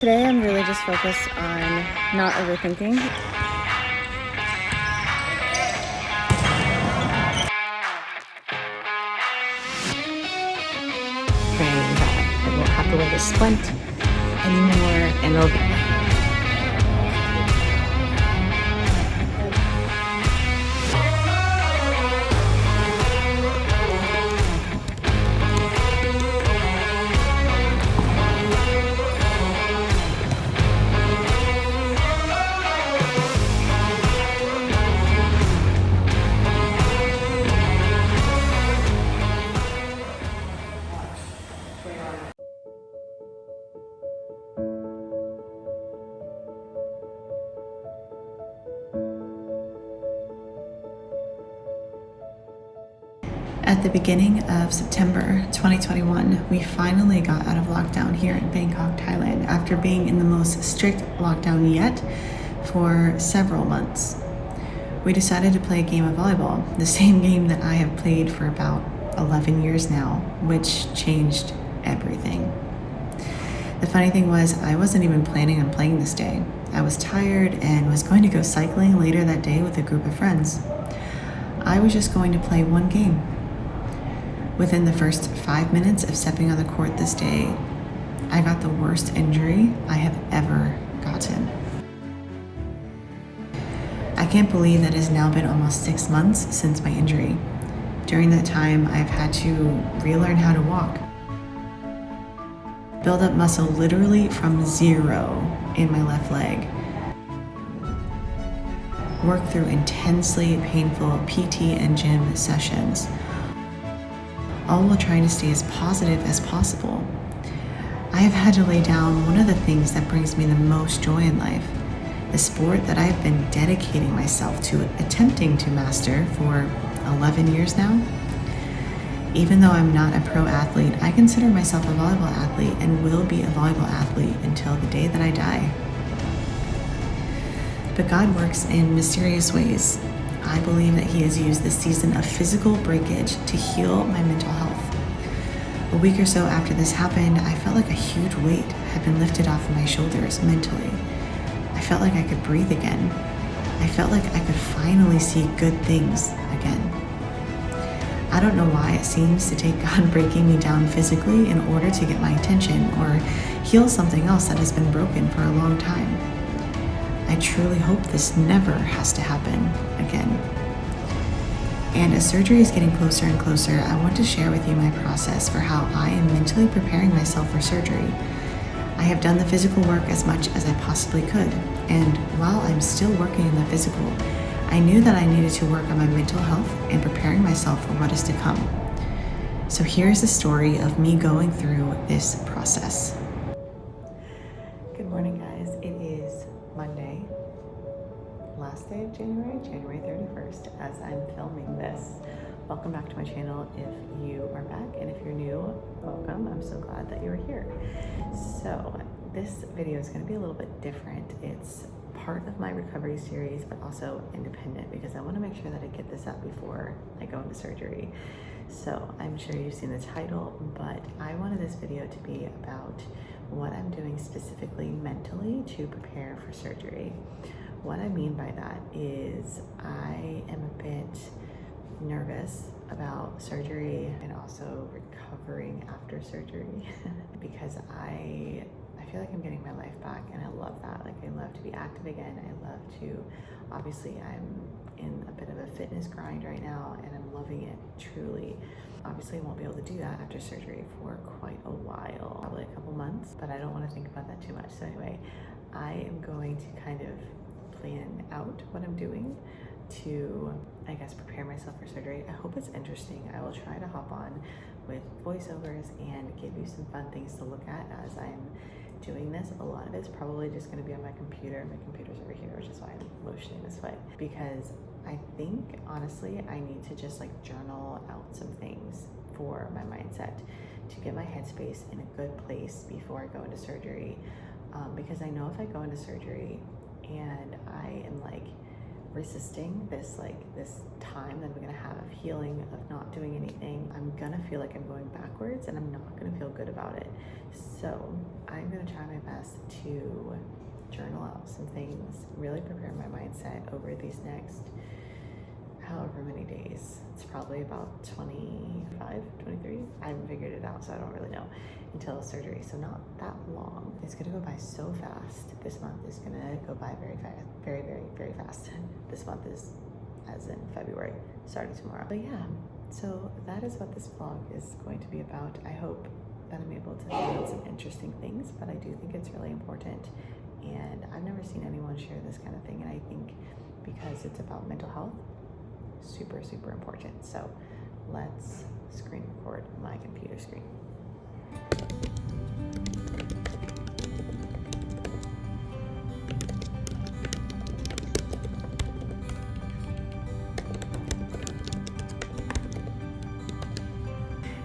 Today I'm really just focused on not overthinking. Praying that I won't have to wear this splint anymore and it'll be At the beginning of September 2021, we finally got out of lockdown here in Bangkok, Thailand, after being in the most strict lockdown yet for several months. We decided to play a game of volleyball, the same game that I have played for about 11 years now, which changed everything. The funny thing was, I wasn't even planning on playing this day. I was tired and was going to go cycling later that day with a group of friends. I was just going to play one game. Within the first 5 minutes of stepping on the court this day, I got the worst injury I have ever gotten. I can't believe that it has now been almost 6 months since my injury. During that time, I've had to relearn how to walk, build up muscle literally from zero in my left leg, work through intensely painful PT and gym sessions, all while trying to stay as positive as possible. I have had to lay down one of the things that brings me the most joy in life, the sport that I've been dedicating myself to attempting to master for 11 years now. Even though I'm not a pro athlete, I consider myself a volleyball athlete and will be a volleyball athlete until the day that I die. But God works in mysterious ways. I believe that He has used this season of physical breakage to heal my mental health. A week or so after this happened, I felt like a huge weight had been lifted off of my shoulders mentally. I felt like I could breathe again. I felt like I could finally see good things again. I don't know why it seems to take God breaking me down physically in order to get my attention or heal something else that has been broken for a long time. I truly hope this never has to happen again. And as surgery is getting closer and closer, I want to share with you my process for how I am mentally preparing myself for surgery. I have done the physical work as much as I possibly could, and while I'm still working on the physical, I knew that I needed to work on my mental health and preparing myself for what is to come. So here's the story of me going through this process. Good morning, guys. It is Monday, last day of January 31st, as I'm filming this. Welcome back to my channel if you are back, and if you're new, welcome. I'm so glad that you're here. So this video is going to be a little bit different. It's part of my recovery series, but also independent, because I want to make sure that I get this up before I go into surgery. So I'm sure you've seen the title, but I wanted this video to be about what I'm doing specifically mentally to prepare for surgery. What I mean by that is I am a bit nervous about surgery and also recovering after surgery because I feel like I'm getting my life back, and I love that. Like, I love to be active again. I love to, obviously I'm in a bit of a fitness grind right now and I'm loving it truly. Obviously I won't be able to do that after surgery for quite a while, probably a couple months, but I don't want to think about that too much. So anyway, I am going to kind of plan out what I'm doing to, I guess, prepare myself for surgery. I hope it's interesting. I will try to hop on with voiceovers and give you some fun things to look at as I'm doing this. A lot of it's probably just going to be on my computer. My computer's over here, which is why I'm motioning this way, because I think honestly I need to just like journal out some things for my mindset to get my headspace in a good place before I go into surgery, because I know if I go into surgery and I am like resisting this time that I'm gonna have of healing, of not doing anything, I'm gonna feel like I'm going backwards and I'm not gonna feel good about it. So I'm gonna try my best to journal out some things, really prepare my mindset over these next however many days. It's probably about 25, 23. I haven't figured it out, so I don't really know until surgery. So not that long. It's gonna go by so fast. This month is gonna go by very fast, very, very, very fast. This month is as in February, starting tomorrow. But yeah, so that is what this vlog is going to be about. I hope that I'm able to find some interesting things, but I do think it's really important. And I've never seen anyone share this kind of thing. And I think because it's about mental health, super, super important. So let's screen record my computer screen.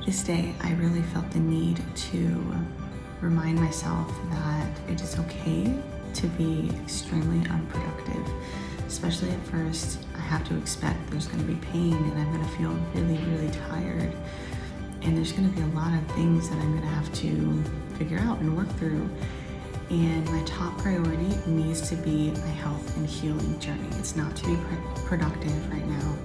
This day, I really felt the need to remind myself that it is okay to be extremely unproductive. Especially at first, I have to expect there's going to be pain and I'm going to feel really, really tired. And there's going to be a lot of things that I'm going to have to figure out and work through. And my top priority needs to be my health and healing journey. It's not to be productive right now.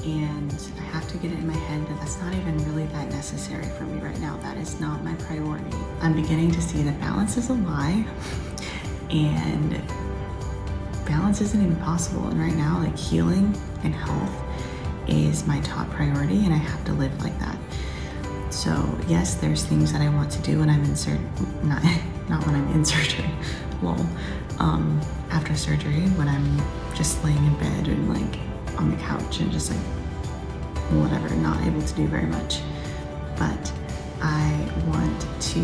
And I have to get it in my head that that's not even really that necessary for me right now. That is not my priority. I'm beginning to see that balance is a lie, and balance isn't even possible. And right now, like, healing and health is my top priority, and I have to live like that. So yes, there's things that I want to do when I'm not when I'm in surgery, lol. After surgery, when I'm just laying in bed and like on the couch and just like whatever, not able to do very much. But I want to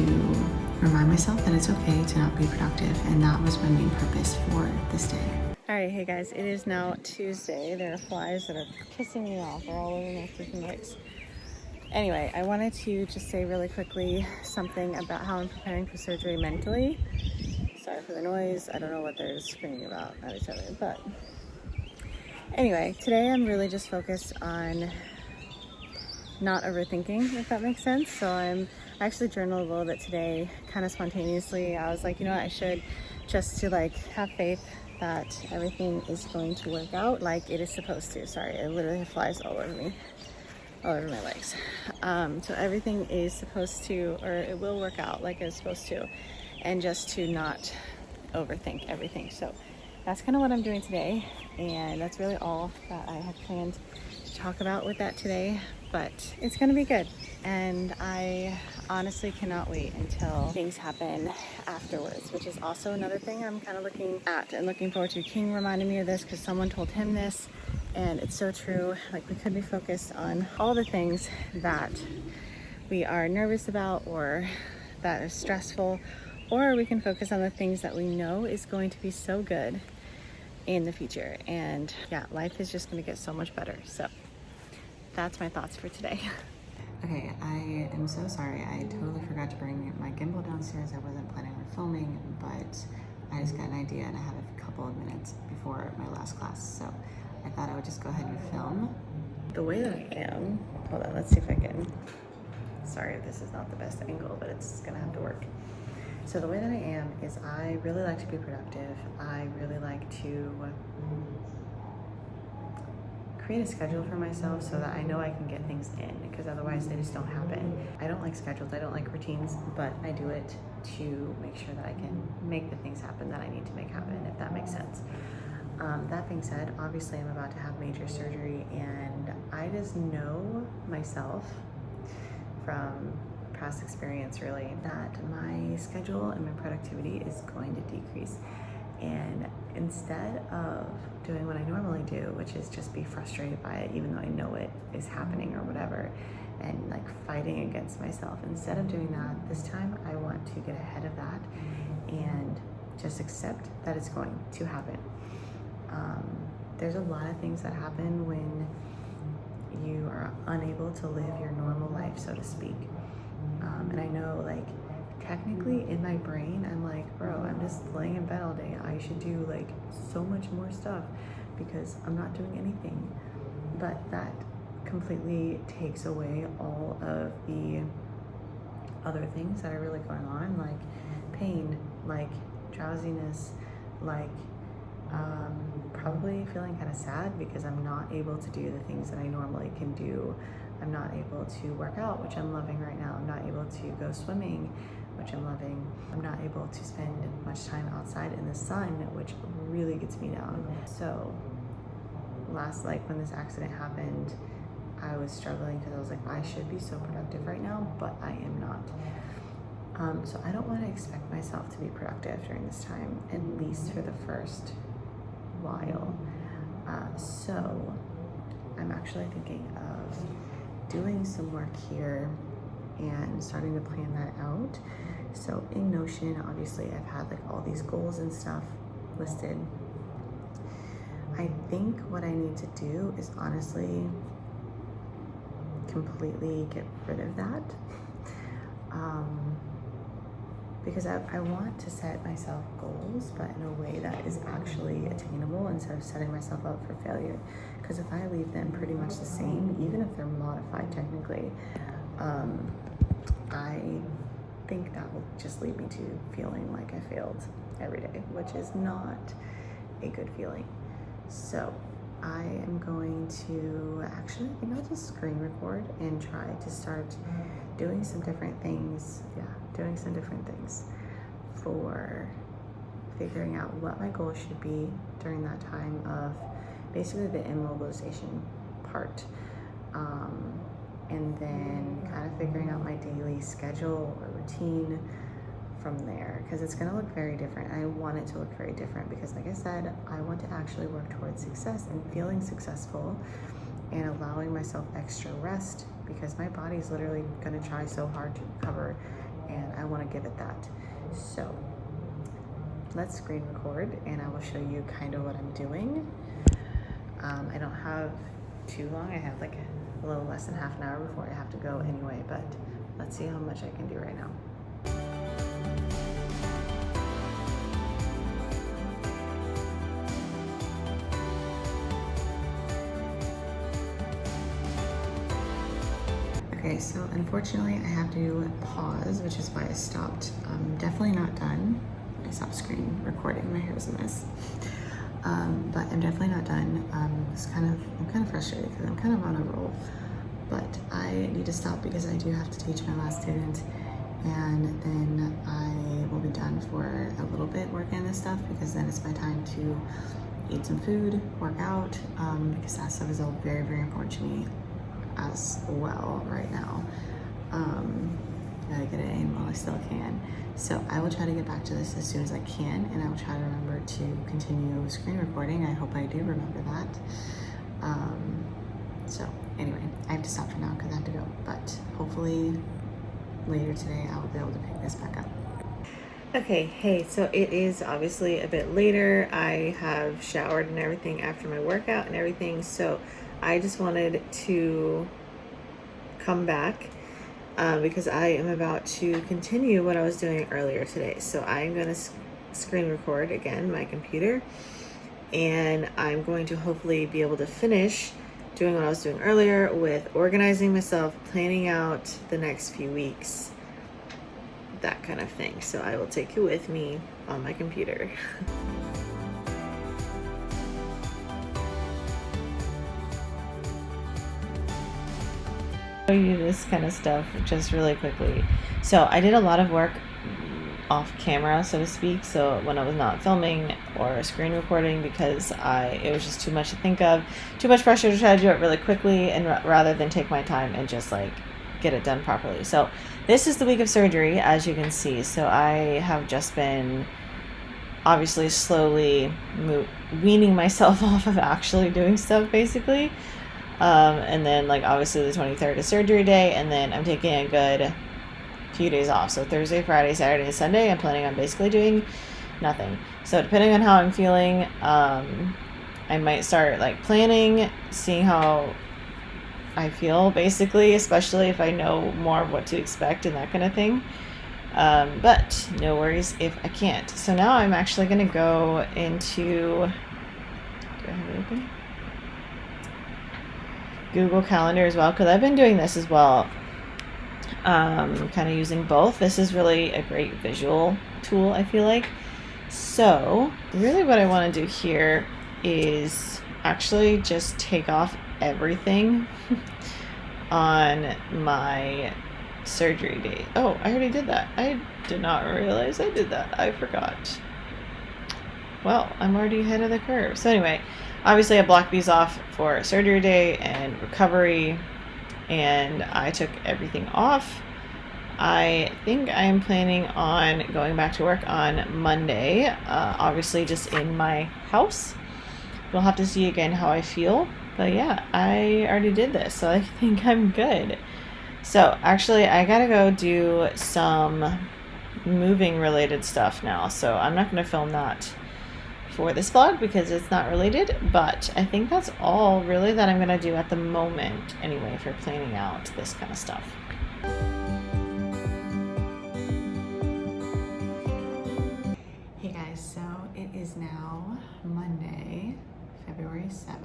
remind myself that it's okay to not be productive, and that was my main purpose for this day. All right, hey guys, it is now Tuesday. There are flies that are pissing me off. They're all over my freaking legs. Anyway, I wanted to just say really quickly something about how I'm preparing for surgery mentally. Sorry for the noise. I don't know what they're screaming about at each other, but anyway, today I'm really just focused on not overthinking, if that makes sense. So I actually journaled a little bit today, kind of spontaneously. I was like, you know what, I should, just to like have faith that everything is going to work out like it is supposed to. Sorry, it literally have flies all over me, all over my legs. So everything is supposed to, or it will work out like it's supposed to, and just to not overthink everything. So that's kind of what I'm doing today, and that's really all that I had planned to talk about with that today. But it's gonna be good, and I honestly cannot wait until things happen afterwards, which is also another thing I'm kind of looking at and looking forward to. King reminded me of this because someone told him this, and it's so true. Like, we could be focused on all the things that we are nervous about or that is stressful, or we can focus on the things that we know is going to be so good in the future. And yeah, life is just going to get so much better. So that's my thoughts for today. Okay, I am so sorry. I totally forgot to bring my gimbal downstairs. I wasn't planning on filming, but I just got an idea and I have a couple of minutes before my last class. So I thought I would just go ahead and film. The way that I am, hold on, let's see if I can. Sorry if this is not the best angle, but it's gonna have to work. So the way that I am is I really like to be productive. I really like to create a schedule for myself so that I know I can get things in, because otherwise they just don't happen. I don't like schedules, I don't like routines, but I do it to make sure that I can make the things happen that I need to make happen, if that makes sense. That being said, obviously I'm about to have major surgery, and I just know myself from past experience really that my schedule and my productivity is going to decrease. And instead of doing what I normally do, which is just be frustrated by it even though I know it is happening or whatever, and like fighting against myself, instead of doing that, this time I want to get ahead of that and just accept that it's going to happen. There's a lot of things that happen when you are unable to live your normal life, so to speak. And I know, like, technically in my brain, I'm like, bro, I'm just laying in bed all day. I should do like so much more stuff. because I'm not doing anything. But that completely takes away all of the other things that are really going on, like pain, like drowsiness, like probably feeling kind of sad because I'm not able to do the things that I normally can do. I'm not able to work out, which I'm loving right now. I'm not able to go swimming, which I'm loving. I'm not able to spend much time outside in the sun, which really gets me down. So when this accident happened, I was struggling because I was like, I should be so productive right now, but I am not. So I don't want to expect myself to be productive during this time, at least for the first while. So I'm actually thinking of doing some work here and starting to plan that out. So in Notion, obviously I've had like all these goals and stuff listed. I think what I need to do is honestly completely get rid of that. Because I want to set myself goals, but in a way that is actually attainable instead of setting myself up for failure. Because if I leave them pretty much the same, even if they're modified technically, I think that will just lead me to feeling like I failed every day, which is not a good feeling. So I am going to actually, I think I'll just screen record and try to start doing some different things. Doing some different things for figuring out what my goals should be during that time of basically the immobilization part. And then kind of figuring out my daily schedule or routine from there, because it's going to look very different. I want it to look very different because, like I said, I want to actually work towards success and feeling successful and allowing myself extra rest, because my body's literally going to try so hard to recover and I want to give it that. So let's screen record and I will show you kind of what I'm doing. I don't have too long. I have like a little less than half an hour before I have to go anyway, but let's see how much I can do right now. Okay, so unfortunately I have to pause, which is why I stopped. I'm definitely not done. I stopped screen recording. My hair's a mess. But I'm definitely not done. I'm kind of frustrated because I'm kind of on a roll. But I need to stop because I do have to teach my last student, and then I will be done for a little bit working on this stuff, because then it's my time to eat some food, work out, because that stuff is all very, very important to me as well right now. Gotta get it in while I still can. So I will try to get back to this as soon as I can, and I will try to remember to continue screen recording. I hope I do remember that. So anyway, I have to stop for now because I have to go, but hopefully later today I will be able to pick this back up. Okay, hey, so it is obviously a bit later. I have showered and everything after my workout and everything, so I just wanted to come back because I am about to continue what I was doing earlier today. So I'm going to screen record again my computer, and I'm going to hopefully be able to finish doing what I was doing earlier with organizing myself, planning out the next few weeks, that kind of thing. So I will take you with me on my computer. Show you this kind of stuff just really quickly. So I did a lot of work off camera, so to speak, so when I was not filming or screen recording, because it was just too much to think of, too much pressure to try to do it really quickly, and rather than take my time and just like get it done properly. So this is the week of surgery, as you can see. So I have just been obviously slowly weaning myself off of actually doing stuff, basically. And then like obviously the 23rd is surgery day, and then I'm taking a good few days off. So Thursday, Friday, Saturday, and Sunday I'm planning on basically doing nothing. So depending on how I'm feeling, I might start like planning, seeing how I feel basically, especially if I know more of what to expect and that kind of thing. But no worries if I can't. So now I'm actually going to go into Do I have it open? Google Calendar as well, because I've been doing this as well. Kind of using both. This is really a great visual tool, I feel like. So really what I want to do here is actually just take off everything on my surgery date. Oh, I already did that. I did not realize I did that. I forgot. Well, I'm already ahead of the curve. So anyway, obviously I blocked these off for surgery day and recovery, and I took everything off. I think I am planning on going back to work on Monday, obviously just in my house. We'll have to see again how I feel. But yeah, I already did this, so I think I'm good. So actually, I gotta go do some moving related stuff now. So I'm not gonna film that for this vlog because it's not related, but I think that's all really that I'm gonna do at the moment anyway for planning out this kind of stuff. Hey guys, so it is now Monday, February 7th.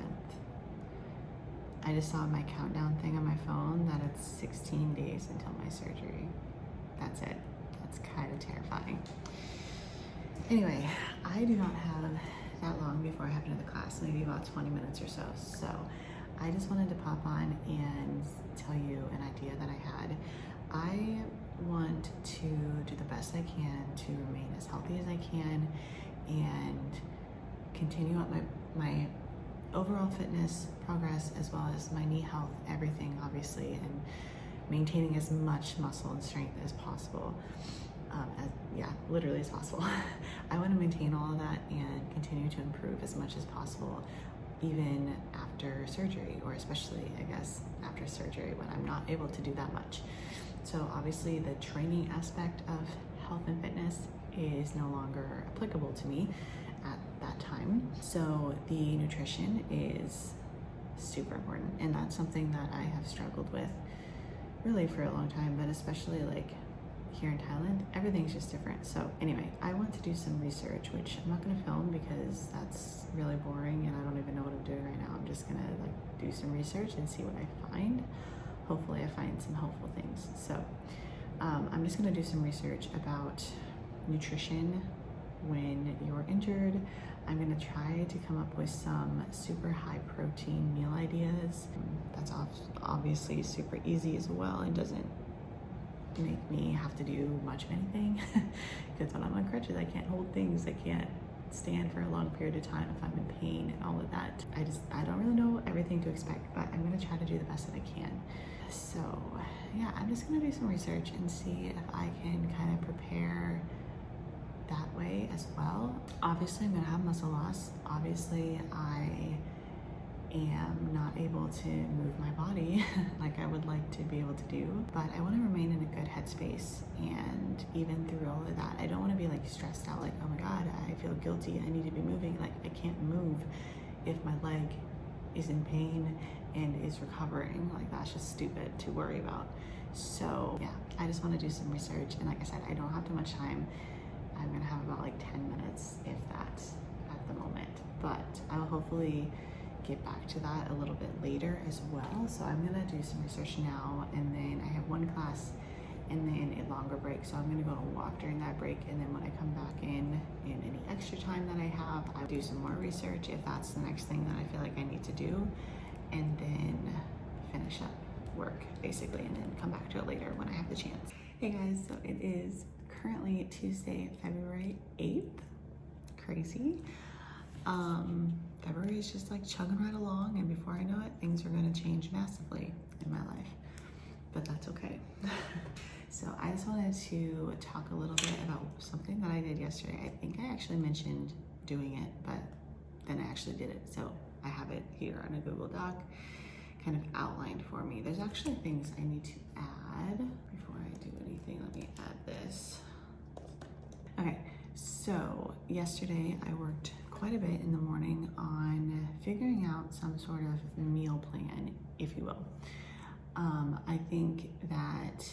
I just saw my countdown thing on my phone that it's 16 days until my surgery. That's it. That's kind of terrifying. Anyway, I do not have that long before I have another class, maybe about 20 minutes or so. So I just wanted to pop on and tell you an idea that I had. I want to do the best I can to remain as healthy as I can and continue up my overall fitness progress as well as my knee health, everything obviously, and maintaining as much muscle and strength as possible. Literally as possible. I want to maintain all of that and continue to improve as much as possible, even after surgery, or especially, I guess, after surgery when I'm not able to do that much. So obviously the training aspect of health and fitness is no longer applicable to me at that time. So the nutrition is super important, and that's something that I have struggled with really for a long time, but especially like here in Thailand, everything's just different. So anyway, I want to do some research, which I'm not going to film because that's really boring and I don't even know what I'm doing right now. I'm just going to like do some research and see what I find. Hopefully I find some helpful things. So I'm just going to do some research about nutrition when you're injured. I'm going to try to come up with some super high protein meal ideas. That's obviously super easy as well and doesn't make me have to do much of anything because when I'm on crutches I can't hold things, I can't stand for a long period of time if I'm in pain and all of that. I don't really know everything to expect, but I'm going to try to do the best that I can. So yeah, I'm just going to do some research and see if I can kind of prepare that way as well. Obviously I'm going to have muscle loss. Obviously I am not able to move my body like I would like to be able to do, but I want to remain in a good headspace. And even through all of that, I don't want to be like stressed out like, oh my god, I feel guilty, I need to be moving. Like I can't move if my leg is in pain and is recovering. Like that's just stupid to worry about. So yeah, I just want to do some research, and like I said, I don't have too much time. I'm gonna have about like 10 minutes if that at the moment, but I'll hopefully get back to that a little bit later as well. So I'm gonna do some research now, and then I have one class and then a longer break. So I'm gonna go and walk during that break, and then when I come back in any extra time that I have, I'll do some more research if that's the next thing that I feel like I need to do, and then finish up work basically, and then come back to it later when I have the chance. Hey guys, so it is currently Tuesday, February 8th. Crazy. February is just like chugging right along, and before I know it, things are going to change massively in my life, but that's okay. So I just wanted to talk a little bit about something that I did yesterday. I think I actually mentioned doing it, but then I actually did it. So I have it here on a Google Doc kind of outlined for me. There's actually things I need to add before I do anything. Let me add this. Okay, so yesterday I worked quite a bit in the morning on figuring out some sort of meal plan, if you will. I think that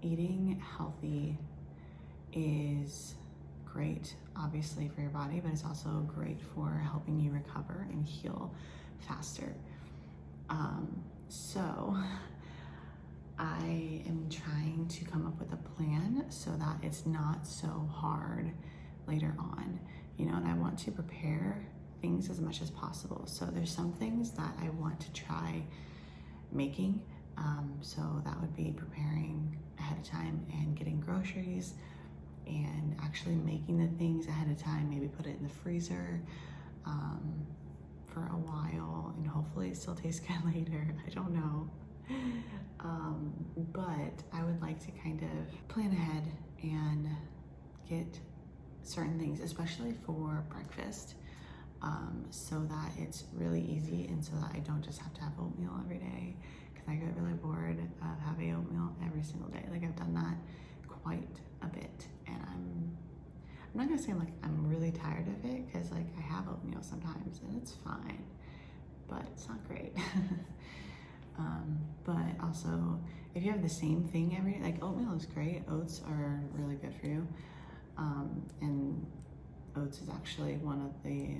eating healthy is great, obviously, for your body, but it's also great for helping you recover and heal faster. So I am trying to come up with a plan so that it's not so hard later on, you know, and I want to prepare things as much as possible. So there's some things that I want to try making. So that would be preparing ahead of time and getting groceries and actually making the things ahead of time, maybe put it in the freezer for a while, and hopefully it still tastes good later. I don't know. But I would like to kind of plan ahead and get certain things, especially for breakfast, so that it's really easy and so that I don't just have to have oatmeal every day, because I get really bored of having oatmeal every single day. Like, I've done that quite a bit, and I'm not gonna say I'm really tired of it, because like I have oatmeal sometimes and it's fine, but it's not great. But also, if you have the same thing every day, like oatmeal is great, oats are really good for you, and oats is actually one of the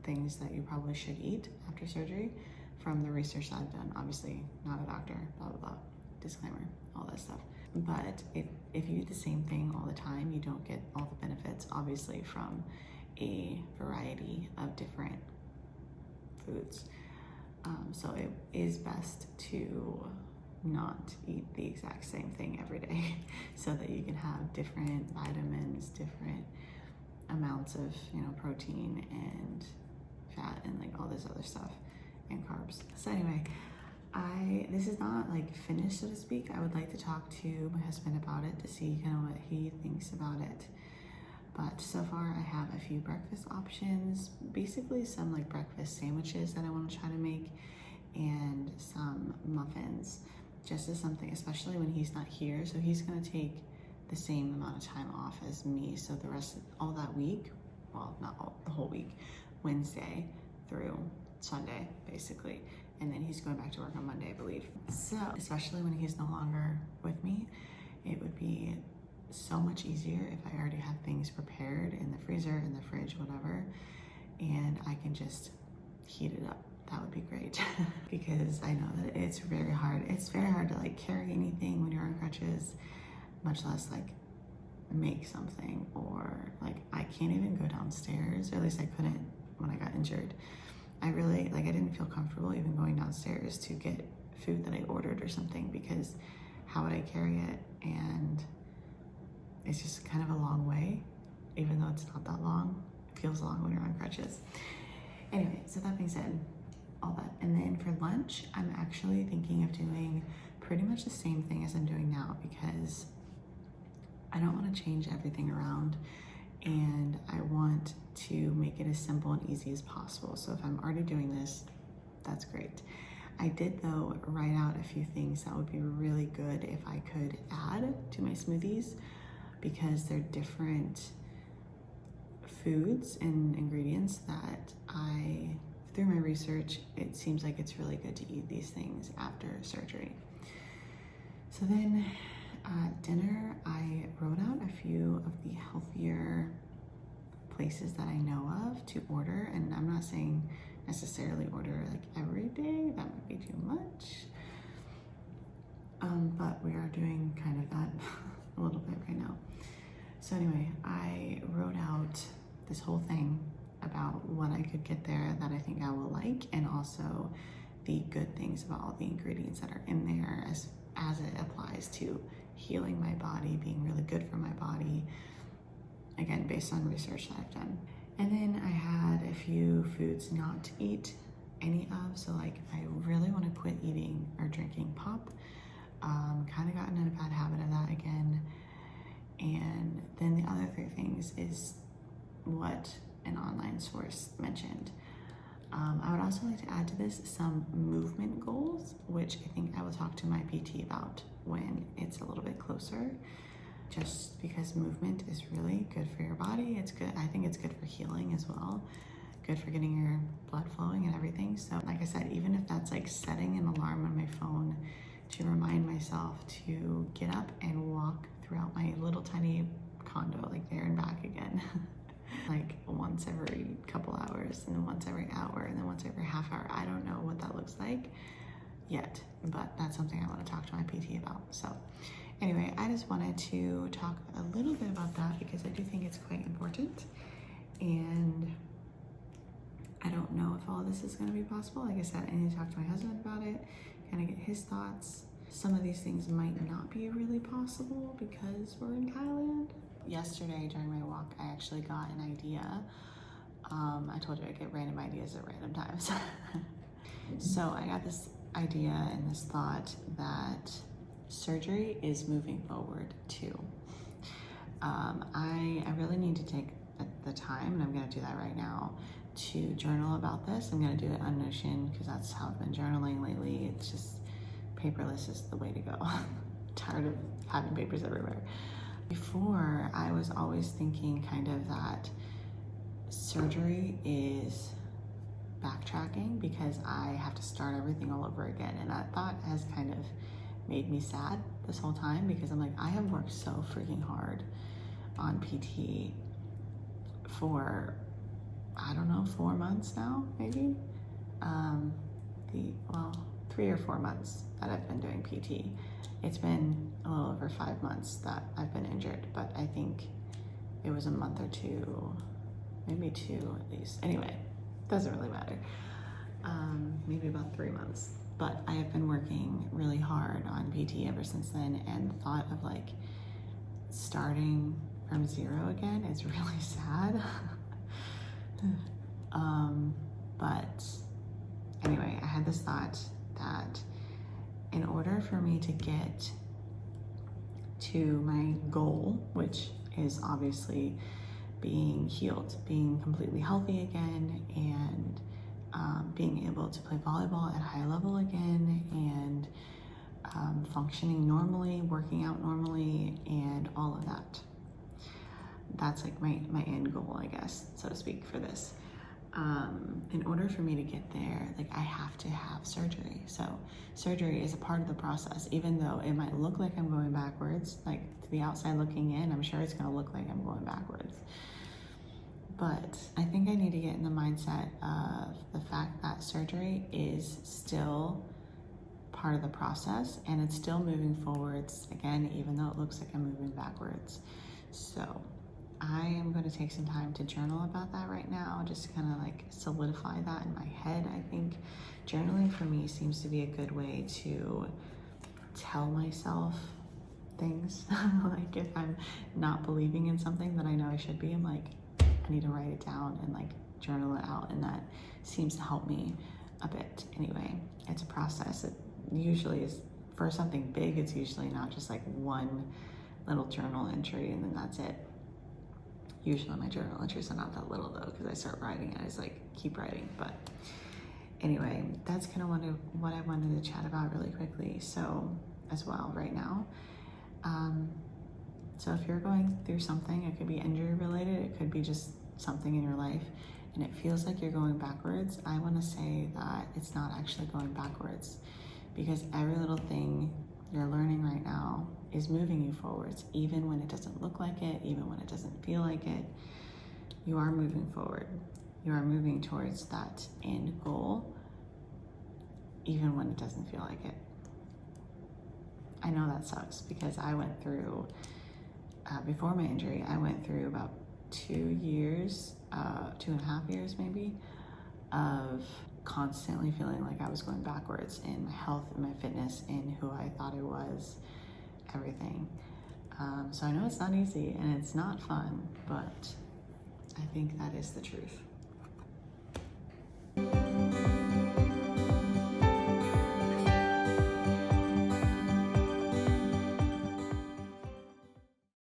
things that you probably should eat after surgery from the research that I've done. Obviously not a doctor, blah blah blah, disclaimer, all that stuff. But if you eat the same thing all the time, you don't get all the benefits, obviously, from a variety of different foods. So it is best to not eat the exact same thing every day so that you can have different vitamins, different amounts of, you know, protein and fat and like all this other stuff and carbs. So anyway, this is not like finished, so to speak. I would like to talk to my husband about it to see kind of what he thinks about it. But so far I have a few breakfast options, basically some like breakfast sandwiches that I want to try to make, and some muffins, just as something, especially when he's not here. So he's gonna take the same amount of time off as me. So the rest of all that week, well, not all, the whole week, Wednesday through Sunday, basically. And then he's going back to work on Monday, I believe. So, especially when he's no longer with me, it would be so much easier if I already have things prepared in the freezer, in the fridge, whatever, and I can just heat it up. That would be great. Because I know that it's very hard. It's very hard to like carry anything when you're on crutches, much less like make something, or like I can't even go downstairs, or at least I couldn't when I got injured. I didn't feel comfortable even going downstairs to get food that I ordered or something, because how would I carry it? And it's just kind of a long way, even though it's not that long. It feels long when you're on crutches. Anyway, so that being said, all that. And then for lunch, I'm actually thinking of doing pretty much the same thing as I'm doing now, because I don't want to change everything around, and I want to make it as simple and easy as possible. So if I'm already doing this, that's great. I did, though, write out a few things that would be really good if I could add to my smoothies, because they're different foods and ingredients that through my research, it seems like it's really good to eat these things after surgery. So then at dinner, I wrote out a few of the healthier places that I know of to order, and I'm not saying necessarily order like every day, that might be too much, but we are doing kind of that a little bit right now. So anyway, I wrote out this whole thing about what I could get there that I think I will like, and also the good things about all the ingredients that are in there as it applies to healing my body, being really good for my body, again, based on research that I've done. And then I had a few foods not to eat any of. So like, I really want to quit eating or drinking pop. Kind of gotten in a bad habit of that again. And then the other three things is what an online source mentioned. I would also like to add to this some movement goals, which I think I will talk to my PT about when it's a little bit closer, just because movement is really good for your body. It's good. I think it's good for healing as well, good for getting your blood flowing and everything. So like I said, even if that's like setting an alarm on my phone to remind myself to get up and walk throughout my little tiny condo, like there and back again. Like once every couple hours, and then once every hour, and then once every half hour. I don't know what that looks like yet, but that's something I want to talk to my PT about. So anyway, I just wanted to talk a little bit about that because I do think it's quite important, and I don't know if all of this is going to be possible. Like I said, I need to talk to my husband about it, kind of get his thoughts. Some of these things might not be really possible because we're in Thailand. Yesterday during my walk, I actually got an idea. I told you I get random ideas at random times. So I got this idea and this thought that surgery is moving forward too. I really need to take the time, and I'm going to do that right now, to journal about this. I'm going to do it on Notion because that's how I've been journaling lately. It's just paperless is the way to go. I'm tired of having papers everywhere. Before, I was always thinking kind of that surgery is backtracking because I have to start everything all over again. And that thought has kind of made me sad this whole time because I'm like, I have worked so freaking hard on PT for, I don't know, 4 months now, maybe? 3 or 4 months that I've been doing PT. It's been a little over 5 months that I've been injured, but I think it was a month or two, maybe 2 at least. Anyway, doesn't really matter. Maybe about 3 months. But I have been working really hard on PT ever since then, and the thought of like starting from zero again is really sad. But anyway, I had this thought that in order for me to get to my goal, which is obviously being healed, being completely healthy again, and being able to play volleyball at a high level again, and functioning normally, working out normally, and all of that. That's like my end goal, I guess, so to speak, for this. In order for me to get there, like I have to have surgery. So surgery is a part of the process, even though it might look like I'm going backwards, like to the outside looking in, I'm sure it's gonna look like I'm going backwards. But I think I need to get in the mindset of the fact that surgery is still part of the process and it's still moving forwards, again, even though it looks like I'm moving backwards. So I am going to take some time to journal about that right now, just to kind of like solidify that in my head. I think journaling for me seems to be a good way to tell myself things. Like if I'm not believing in something that I know I should be, I'm like, I need to write it down and like journal it out, and that seems to help me a bit. Anyway, it's a process. It usually is, for something big, it's usually not just like one little journal entry and then that's it. Usually my journal entries are not that little though, because I start writing and I just like keep writing. But anyway, that's kind of what I wanted to chat about really quickly. So as well right now, so if you're going through something, it could be injury related, it could be just something in your life, and it feels like you're going backwards, I want to say that it's not actually going backwards, because every little thing you're learning right now is moving you forwards, even when it doesn't look like it, even when it doesn't feel like it. You are moving forward. You are moving towards that end goal, even when it doesn't feel like it. I know that sucks because I went through, before my injury, I went through about 2 years, 2.5 years maybe, of constantly feeling like I was going backwards in my health and my fitness, in who I thought I was, everything. So I know it's not easy and it's not fun, but I think that is the truth.